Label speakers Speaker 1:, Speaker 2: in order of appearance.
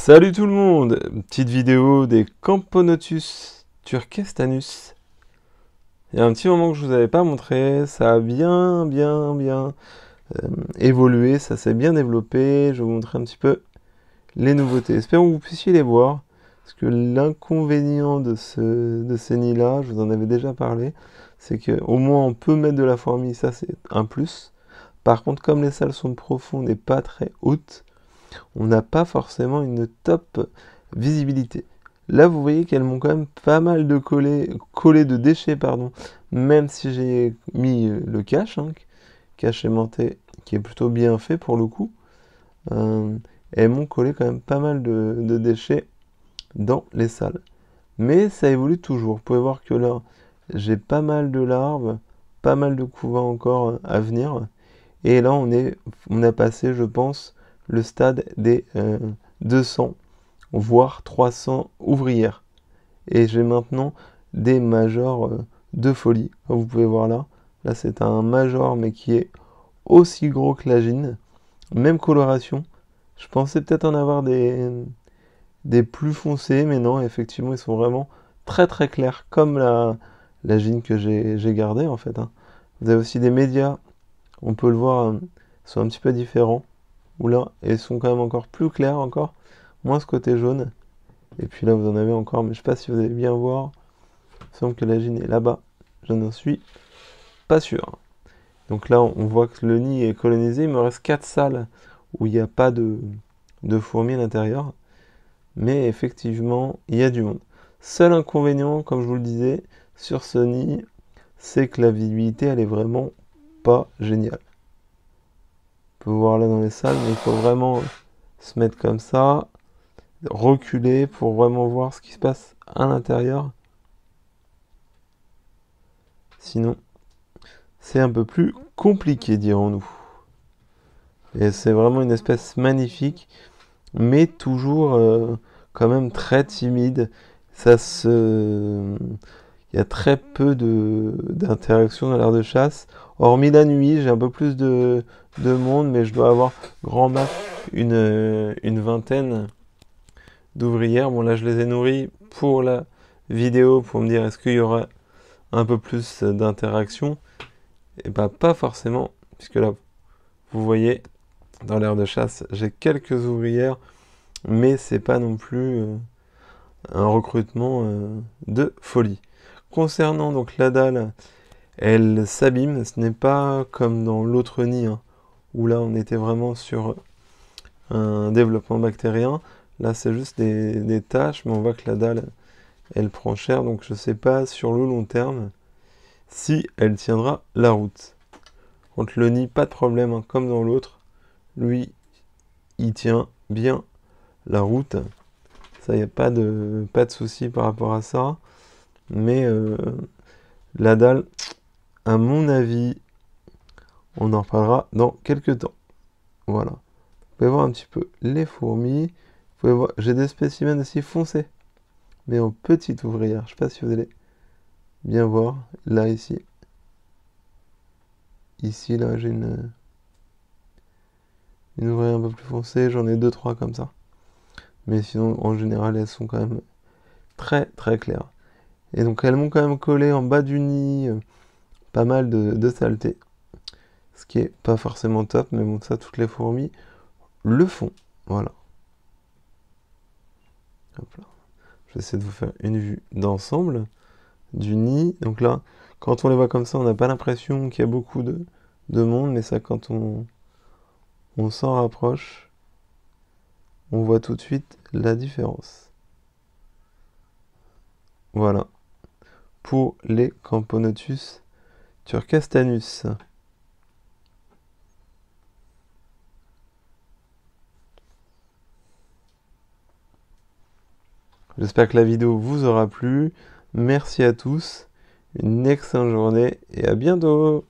Speaker 1: Salut tout le monde! Petite vidéo des Camponotus turkestanus. Il y a un petit moment que je vous avais pas montré, ça a bien évolué, ça s'est bien développé. Je vais vous montrer un petit peu les nouveautés. Espérons que vous puissiez les voir, parce que l'inconvénient de ces nids-là, je vous en avais déjà parlé, c'est qu'au moins on peut mettre de la fourmi, ça c'est un plus. Par contre, comme les salles sont profondes et pas très hautes, on n'a pas forcément une top visibilité. Là, vous voyez qu'elles m'ont quand même pas mal de collé de déchets, pardon, même si j'ai mis le cache, cache aimanté, qui est plutôt bien fait pour le coup. Elles m'ont collé quand même pas mal de déchets dans les salles. Mais ça évolue toujours. Vous pouvez voir que là, j'ai pas mal de larves, pas mal de couvains encore à venir. Et là, on a passé, je pense, le stade des 200, voire 300 ouvrières. Et j'ai maintenant des majors de folie. Comme vous pouvez voir là. Là, c'est un major, mais qui est aussi gros que la gine. Même coloration. Je pensais peut-être en avoir des plus foncés, mais non, effectivement, ils sont vraiment très clairs, comme la gine que j'ai gardée en fait. Vous avez aussi des médias, on peut le voir, sont un petit peu différents. Où là, elles sont quand même encore plus claires, encore moins ce côté jaune. Et puis là, vous en avez encore, mais je sais pas si vous allez bien voir. Il me semble que la gine est là-bas. Je n'en suis pas sûr. Donc là, on voit que le nid est colonisé. Il me reste 4 salles où il n'y a pas de fourmis à l'intérieur. Mais effectivement, il y a du monde. Seul inconvénient, comme je vous le disais, sur ce nid, c'est que la visibilité, elle est vraiment pas géniale. On peut voir là dans les salles, mais il faut vraiment se mettre comme ça, reculer pour vraiment voir ce qui se passe à l'intérieur. Sinon, c'est un peu plus compliqué, dirons-nous. Et c'est vraiment une espèce magnifique, mais toujours quand même très timide. Il y a très peu d'interaction dans l'aire de chasse. Hormis la nuit, j'ai un peu plus de monde, mais je dois avoir grand max une vingtaine d'ouvrières. Bon, là, je les ai nourries pour la vidéo, pour me dire est-ce qu'il y aura un peu plus d'interaction. Et bah, pas forcément, puisque là, vous voyez, dans l'aire de chasse, j'ai quelques ouvrières, mais c'est pas non plus un recrutement de folie. Concernant donc la dalle, elle s'abîme, ce n'est pas comme dans l'autre nid, où là on était vraiment sur un développement bactérien. Là c'est juste des taches, mais on voit que la dalle, elle prend cher, donc je ne sais pas sur le long terme si elle tiendra la route. Contre le nid, pas de problème, comme dans l'autre. Lui, il tient bien la route. Ça, il n'y a pas de souci par rapport à ça. Mais la dalle, à mon avis, on en reparlera dans quelques temps. Voilà. Vous pouvez voir un petit peu les fourmis. Vous pouvez voir, j'ai des spécimens aussi foncés, mais en petite ouvrière. Je ne sais pas si vous allez bien voir. Là, ici. Ici, là, j'ai une ouvrière un peu plus foncée. J'en ai 2-3 comme ça. Mais sinon, en général, elles sont quand même très claires. Et donc, elles m'ont quand même collé en bas du nid pas mal de saleté. Ce qui est pas forcément top, mais bon, ça, toutes les fourmis le font. Voilà. Hop là. Je vais essayer de vous faire une vue d'ensemble du nid. Donc là, quand on les voit comme ça, on n'a pas l'impression qu'il y a beaucoup de monde, mais ça, quand on s'en rapproche, on voit tout de suite la différence. Voilà. Pour les Camponotus turkestanus. J'espère que la vidéo vous aura plu. Merci à tous. Une excellente journée et à bientôt.